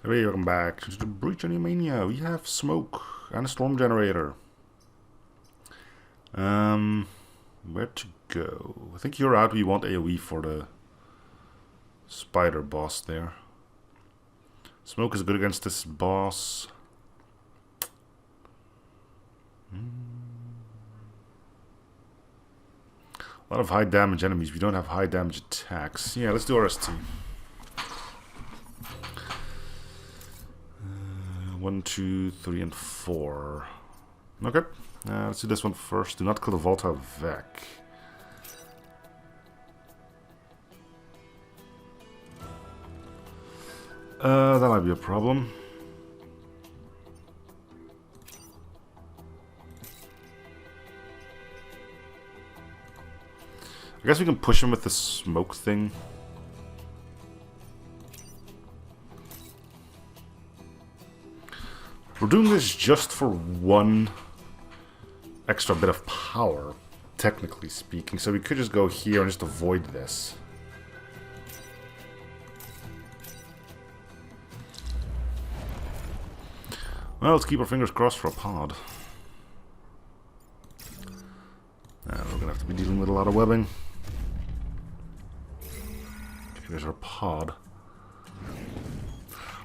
Hey, welcome back to the Breach Oniomania. We have smoke and a storm generator. Where to go? I think you're out. We want AoE for the spider boss there. Smoke is good against this boss. A lot of high damage enemies. We don't have high damage attacks. Yeah, let's do RST. 1, 2, 3, and 4. Okay. Let's do this one first. Do not kill the volatile Vek. That might be a problem. I guess we can push him with the smoke thing. We're doing this just for one extra bit of power, technically speaking, so we could just go here and just avoid this. Well, let's keep our fingers crossed for a pod. We're gonna have to be dealing with a lot of webbing. Here's our pod.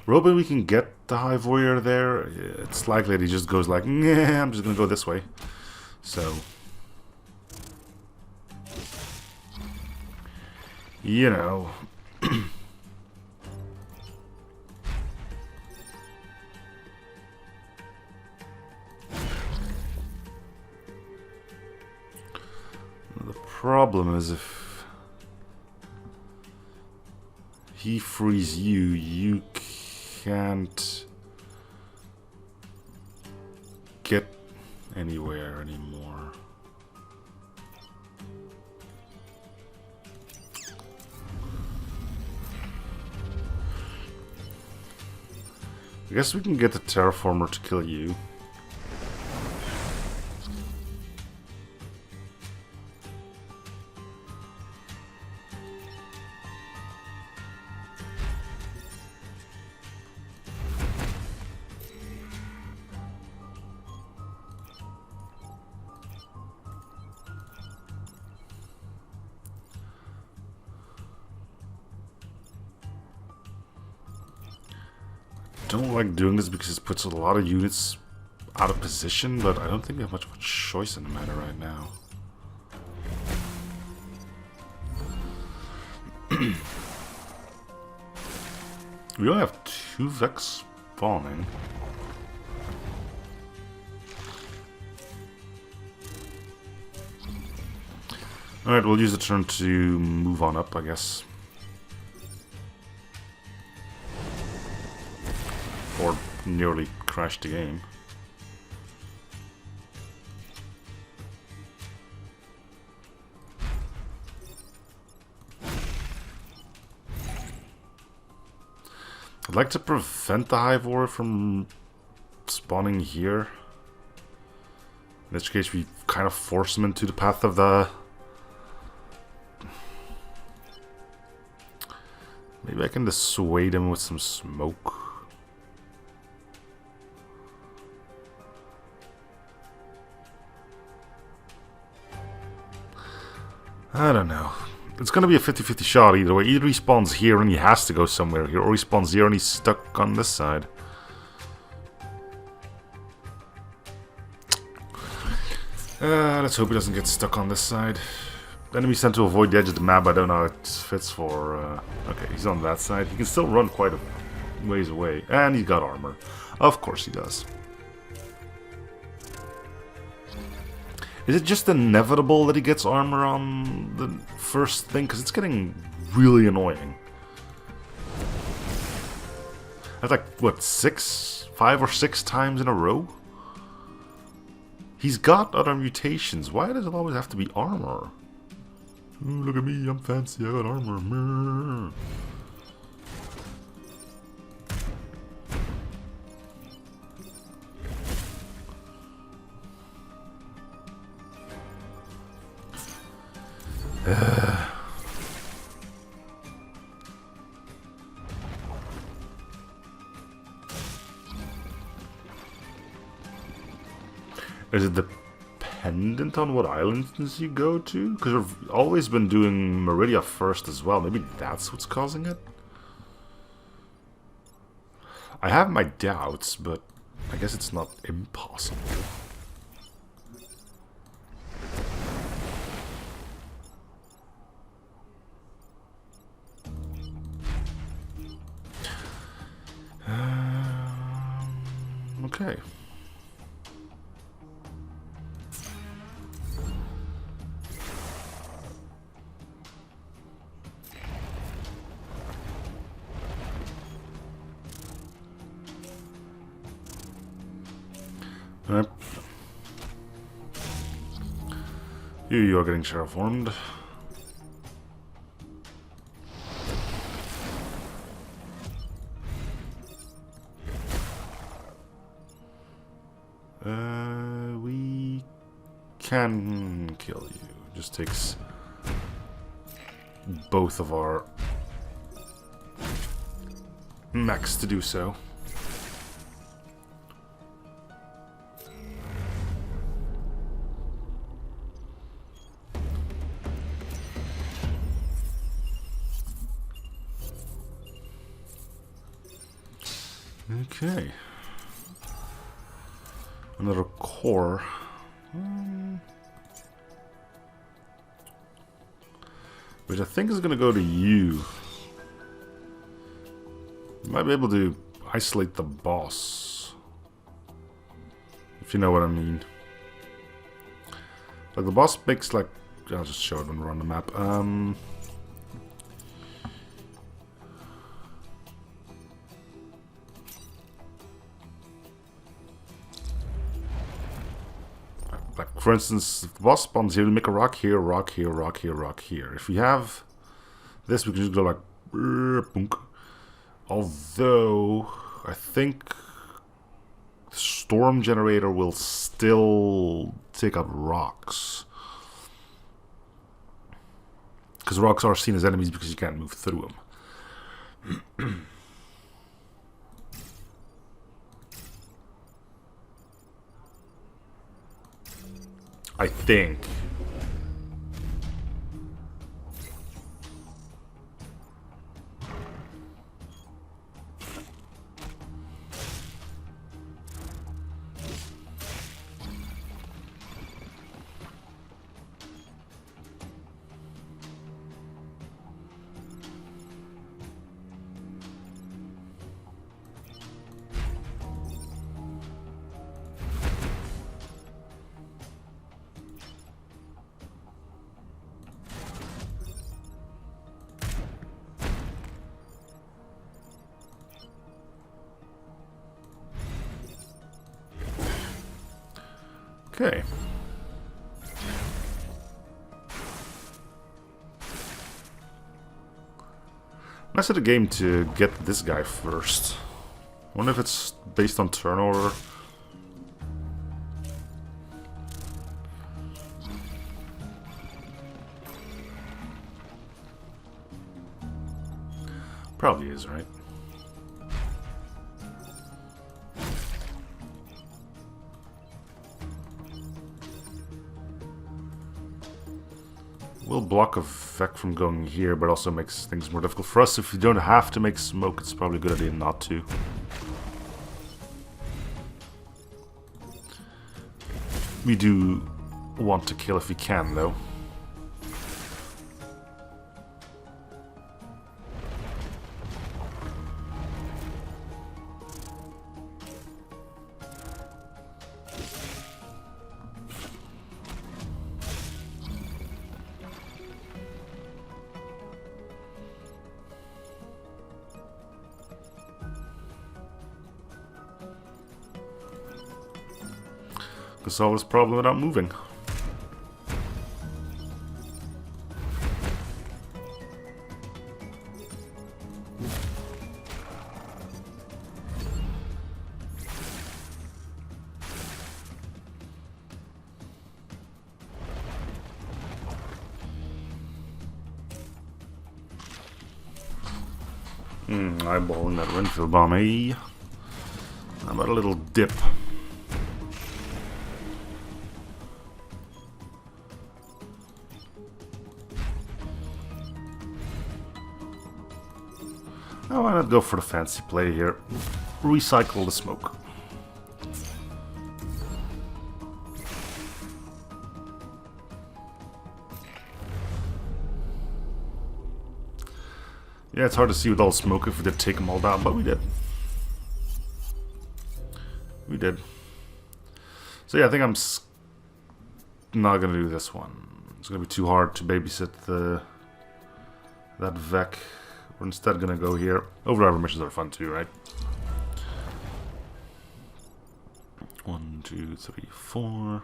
We're hoping we can get the High Warrior there. It's likely that he just goes like, nah, I'm just gonna go this way. So, you know. The problem is if he frees you, you can't get anywhere anymore. I guess we can get the terraformer to kill you. Don't like doing this because it puts a lot of units out of position, but I don't think we have much of a choice in the matter right now. We only have 2 Vex spawning. Alright, we'll use the turn to move on up, I guess. Or nearly crashed the game. I'd like to prevent the Hive Warrior from spawning here. In which case we kind of force him into the path of the... Maybe I can dissuade him with some smoke. I don't know. It's gonna be a 50-50 shot either way. Either he spawns here and he has to go somewhere here, or he spawns here and he's stuck on this side. Let's hope he doesn't get stuck on this side. Enemies tend to avoid the edge of the map. I don't know how it fits for... Okay, he's on that side. He can still run quite a ways away. And he's got armor. Of course he does. Is it just inevitable that he gets armor on the first thing? Because it's getting really annoying. That's like, what, 5 or 6 times in a row? He's got other mutations. Why does it always have to be armor? Ooh, look at me, I'm fancy, I got armor. Is it dependent on what islands you go to? Because we've always been doing Meridia first as well. Maybe that's what's causing it? I have my doubts, but I guess it's not impossible. Okay. Yep. You are getting terraformed. We can kill you. Just takes both of our mechs to do so. Okay. Another core. Which I think is going to go to you. You might be able to isolate the boss. If you know what I mean. Like the boss makes like... I'll just show it when we're on the map. Like, for instance, if the boss spawns here, we make a rock here, rock here, rock here, rock here. If we have this, we can just go like... Boonk. Although, I think the storm generator will still take up rocks. Because rocks are seen as enemies because you can't move through them. I think. Okay. I set a game to get this guy first. I wonder if it's based on turn order. Probably is, right? Will block a Vek from going here, but also makes things more difficult for us. If we don't have to make smoke, it's probably a good idea not to. We do want to kill if we can, though. To solve this problem without moving. Eyeballing that Renfield bomb, eh? How about a little dip? Oh, why not go for the fancy play here? Recycle the smoke. Yeah, it's hard to see with all the smoke if we did take them all down, but we did. We did. So yeah, I think I'm not gonna do this one. It's gonna be too hard to babysit that Vek. We're instead gonna go here. Overdriver missions are fun too, right? 1, 2, 3, 4.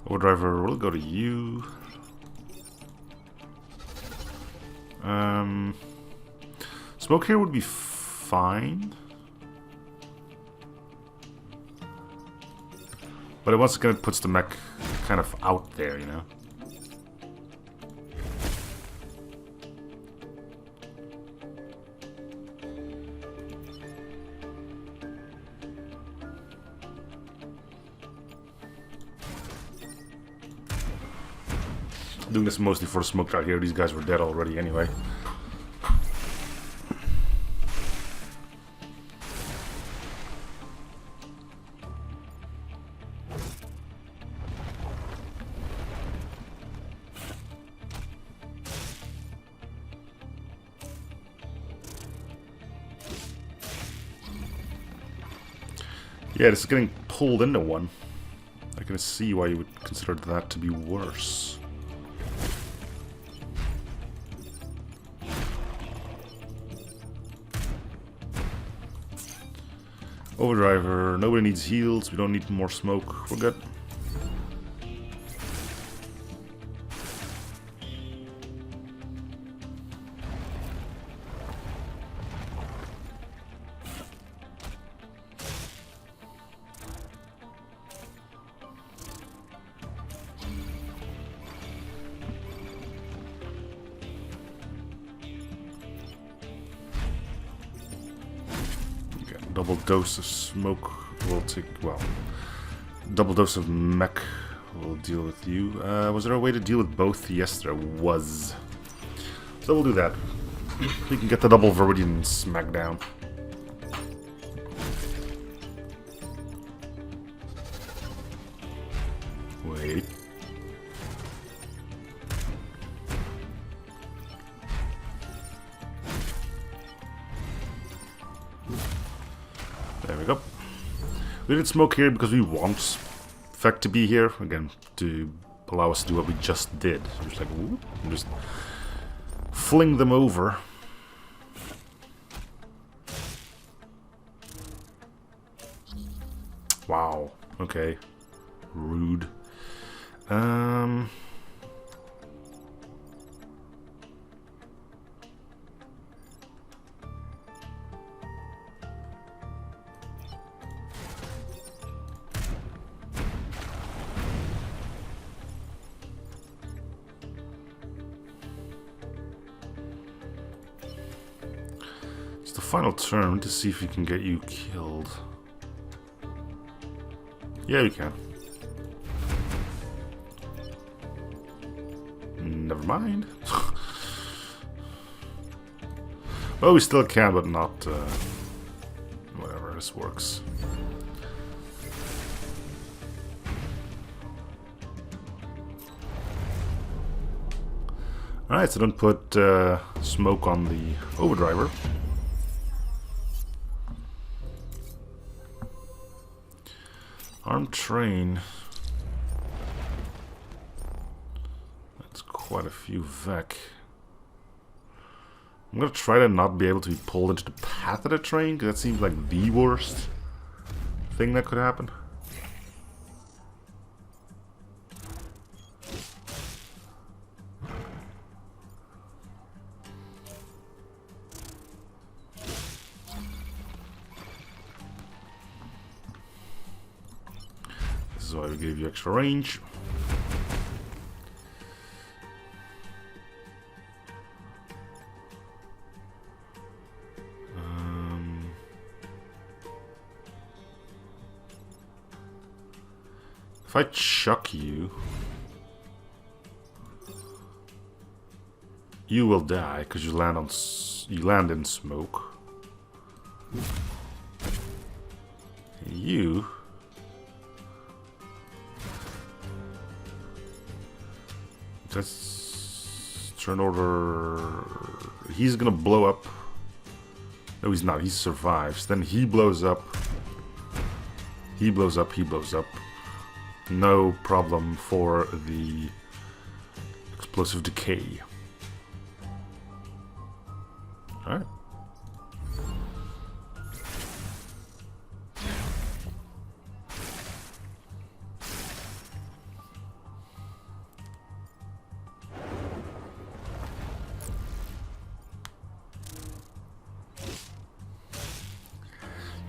Overdriver, we'll go to you. Smoke here would be fine. But it once again puts the mech kind of out there, you know? I'm doing this mostly for the smoke out here. These guys were dead already anyway. Yeah, this is getting pulled into one. I can see why you would consider that to be worse. Overdriver, nobody needs heals, we don't need more smoke, we're good. Double dose of smoke will take, well, double dose of mech will deal with you. Was there a way to deal with both? Yes, there was. So we'll do that. We can get the double Viridian smackdown. Wait. There we go. We did smoke here because we want Vek to be here, again, to allow us to do what we just did. So just like, whoop, and just fling them over. Wow, okay. Rude. The final turn to see if we can get you killed. Yeah, we can. Never mind. Well, we still can, but not. Whatever, this works. Alright, so don't put smoke on the overdriver. Armed train. That's quite a few Vek. I'm gonna try to not be able to be pulled into the path of the train, because that seems like the worst thing that could happen. why we gave you extra range. If I chuck you, you will die because you land in smoke. You let's turn order. He's gonna blow up. No, he's not. He survives. Then he blows up. He blows up. He blows up. No problem for the explosive decay. Alright.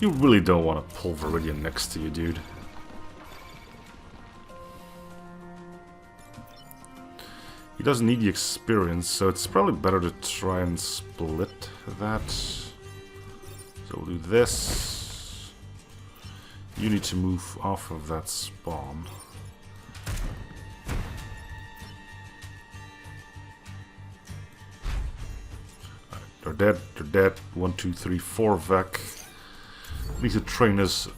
You really don't want to pull Viridian next to you, dude. He doesn't need the experience, so it's probably better to try and split that. So we'll do this. You need to move off of that spawn. Right, they're dead, they're dead. 1, 2, 3, 4 Vek. Need to train us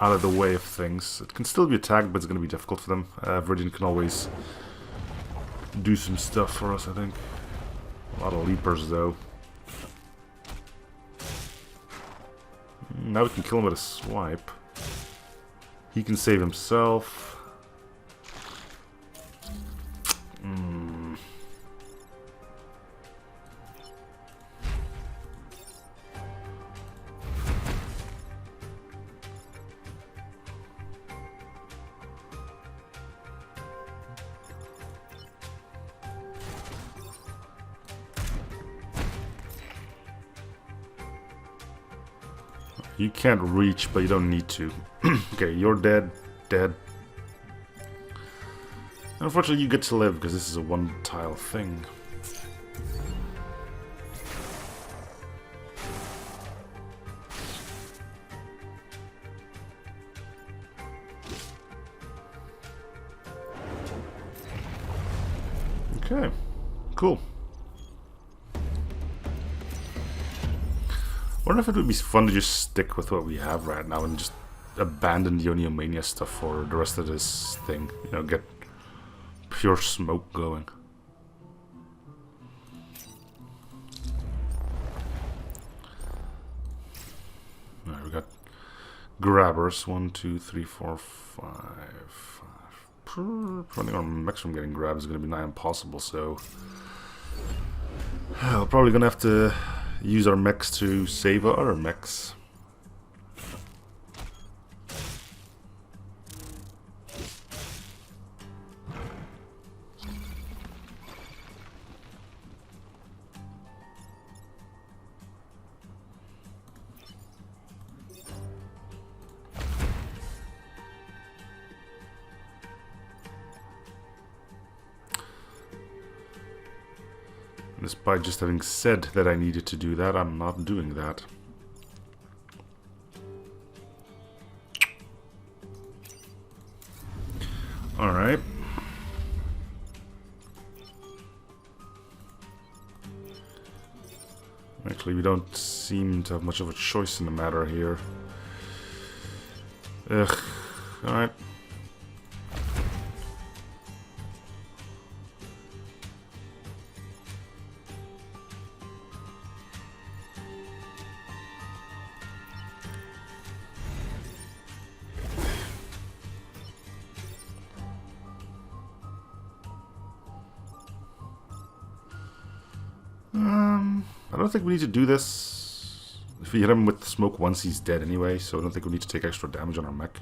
out of the way of things. It can still be attacked, but it's going to be difficult for them. Viridian can always do some stuff for us, I think. A lot of leapers, though. Now we can kill him with a swipe. He can save himself. You can't reach, but you don't need to. Okay, you're dead. Dead. Unfortunately, you get to live because this is a one-tile thing. Okay, cool. I wonder if it would be fun to just stick with what we have right now and just abandon the Oniomania stuff for the rest of this thing. You know, get pure smoke going. Alright, we got grabbers. 1, 2, 3, 4, 5. Running our mechs from getting grabbed is going to be nigh impossible, so we're probably going to have to use our mechs to save our other mechs. Despite just having said that I needed to do that, I'm not doing that. Alright. Actually, we don't seem to have much of a choice in the matter here. Ugh. Alright. I don't think we need to do this. If we hit him with smoke once, he's dead anyway, so I don't think we need to take extra damage on our mech.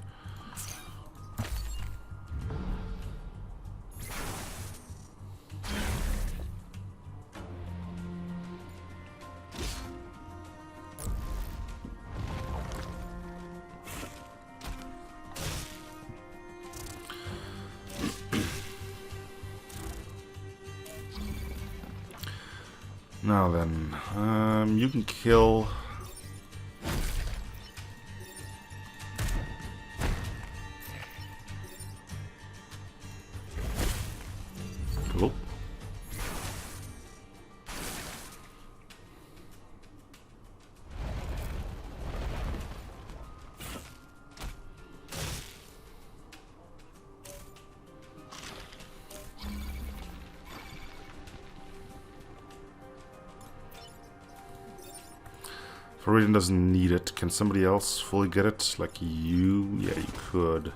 Now then, you can kill... Cool. Viridian doesn't need it. Can somebody else fully get it? Like you? Yeah, you could.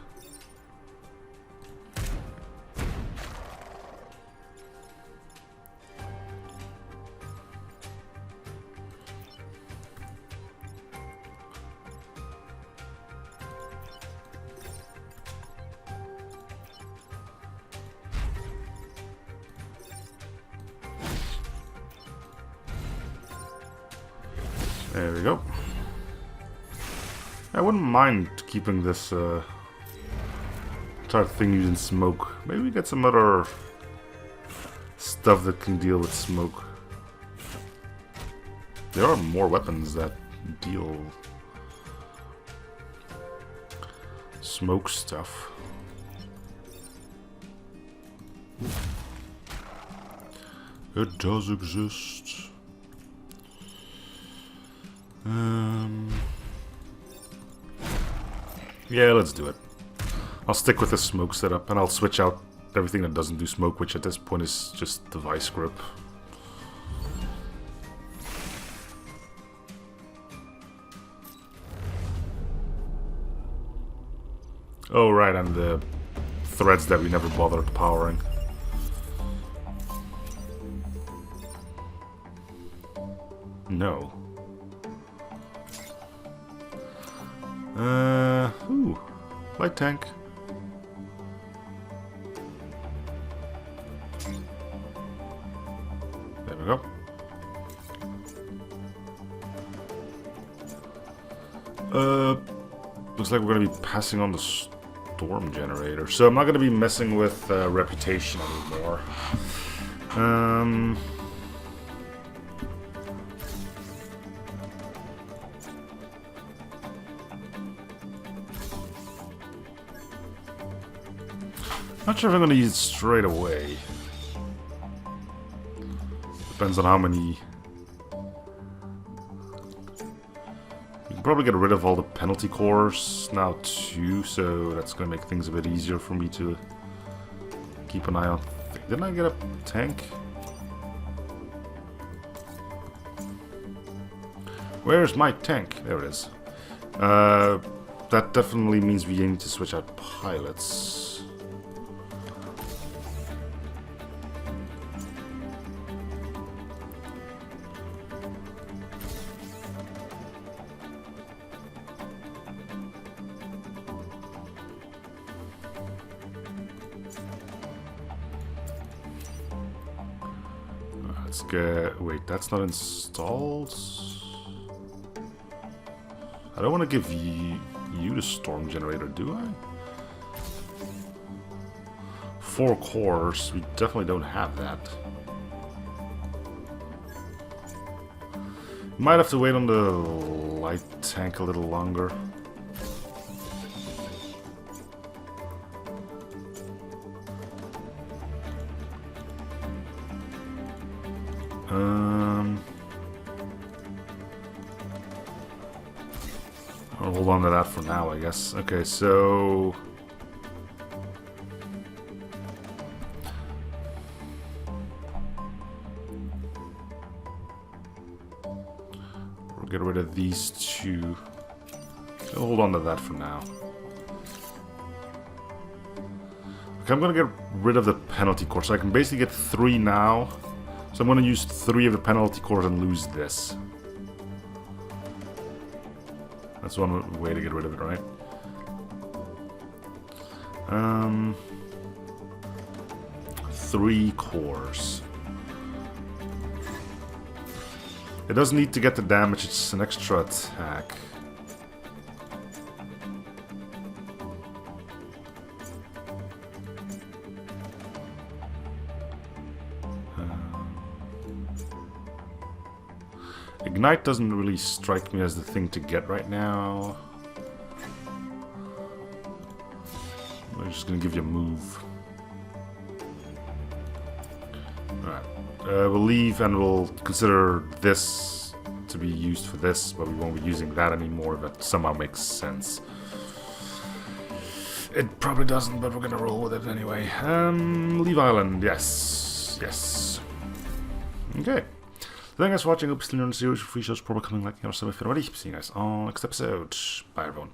There we go. I wouldn't mind keeping this entire thing using smoke. Maybe we get some other stuff that can deal with smoke. There are more weapons that deal smoke stuff. It does exist. Yeah, let's do it. I'll stick with the smoke setup, and I'll switch out everything that doesn't do smoke, which at this point is just the vice grip. Oh, right, and the threads that we never bothered powering. No. Ooh, light tank. There we go. Looks like we're gonna be passing on the storm generator, so I'm not gonna be messing with reputation anymore. Not sure if I'm going to use it straight away. Depends on how many... You can probably get rid of all the penalty cores now too, so that's going to make things a bit easier for me to keep an eye on. Didn't I get a tank? Where's my tank? There it is. That definitely means we need to switch out pilots. Let's get... Wait, that's not installed? I don't want to give you the storm generator, do I? 4 cores, we definitely don't have that. Might have to wait on the light tank a little longer. I'll hold on to that for now, I guess. Okay, so... we'll get rid of these 2. I'll hold on to that for now. Okay, I'm gonna get rid of the penalty core, so I can basically get 3 now. So I'm gonna use 3 of the penalty cores and lose this. That's one way to get rid of it, right? 3 cores. It doesn't need to get the damage, it's an extra attack. Ignite doesn't really strike me as the thing to get right now. I'm just gonna give you a move. Alright. We'll leave and we'll consider this to be used for this, but we won't be using that anymore. That somehow makes sense. It probably doesn't, but we're gonna roll with it anyway. Leave island, yes. Yes. Okay. Thank you guys for watching. Hope you're still enjoying the series. Free shows probably coming like the other stuff. See you guys on next episode. Bye everyone.